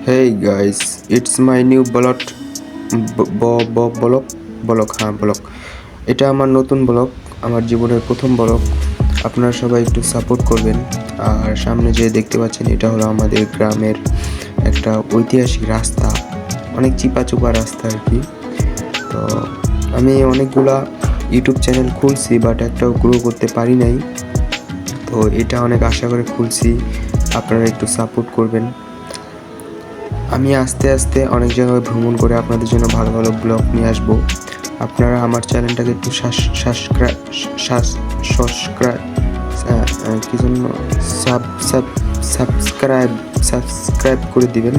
Hey guys, it's my new blog blog. এটা আমার নতুন ব্লগ, আমার জীবনের প্রথম ব্লগ। আপনারা সবাই একটু সাপোর্ট করবেন। আর সামনে যে দেখতে পাচ্ছেন এটা হলো আমাদের গ্রামের একটা ঐতিহাসিক রাস্তা, অনেক চিপা রাস্তা আর কি। তো আমি অনেকগুলা ইউটিউব চ্যানেল খুলছি, বাট একটাও গ্রো করতে পারি নাই। তো এটা অনেক আশা করে খুলছি, আপনারা একটু সাপোর্ট করবেন। আমি আস্তে আস্তে অনেক জায়গায় ভ্রমণ করে আপনাদের জন্য ভালো ভালো ব্লগ নিয়ে আসবো। আপনারা আমার চ্যানেলটাকে একটু কি জন্য সাবস্ক্রাইব করে দিবেন,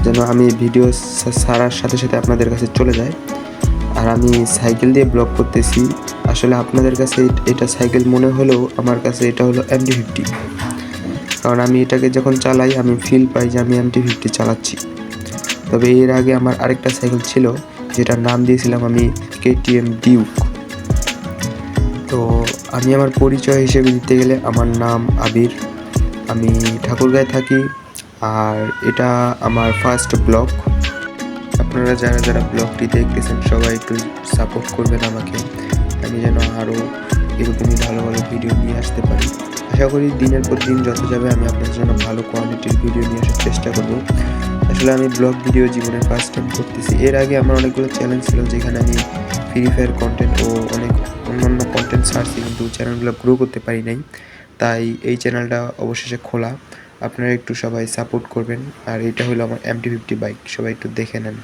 যেন আমি ভিডিও ছাড়ার সাথে সাথে আপনাদের কাছে চলে যায়। আর আমি সাইকেল দিয়ে ব্লগ করতেছি। আসলে আপনাদের কাছে এটা সাইকেল মনে হলেও আমার কাছে এটা হলো MT-50, কারণ আমি এটাকে যখন চালাই আমি ফিল পাই যে আমি MT-50 চালাচ্ছি। তবে এর আগে আমার আরেকটা সাইকেল ছিল, যেটার নাম দিয়েছিলাম আমি KTM ডিউক। তো আমি আমার পরিচয় হিসেবে দিতে গেলে আমার নাম আবির, আমি ঠাকুরগাঁয়ে থাকি, আর এটা আমার ফার্স্ট ব্লগ। আপনারা যারা যারা ব্লগটি দেখতেছেন সবাই একটু সাপোর্ট করবেন আমাকে, আমি যেন আরও এরকমই ভালো ভালো ভিডিও নিয়ে আসতে পারি। আশা করি দিনের পর দিন যত যাবে আমি আপনাদের জন্য ভালো কোয়ালিটির ভিডিও নিয়ে আসার চেষ্টা করব। আসলে আমি ব্লগ ভিডিও জীবনের ফার্স্ট টাইম করতেছি। এর আগে আমার অনেকগুলো চ্যানেল ছিল, যেখানে আমি ফ্রি ফায়ার কন্টেন্ট ও অনেক অন্যান্য কন্টেন্ট ছাড়ছি, কিন্তু চ্যানেলগুলো গ্রো করতে পারি নাই। তাই এই চ্যানেলটা অবশেষে খোলা। আপনারা একটু সবাই সাপোর্ট করবেন। আর এটা হলো আমার MT-50 বাইক, সবাই একটু দেখে নেন।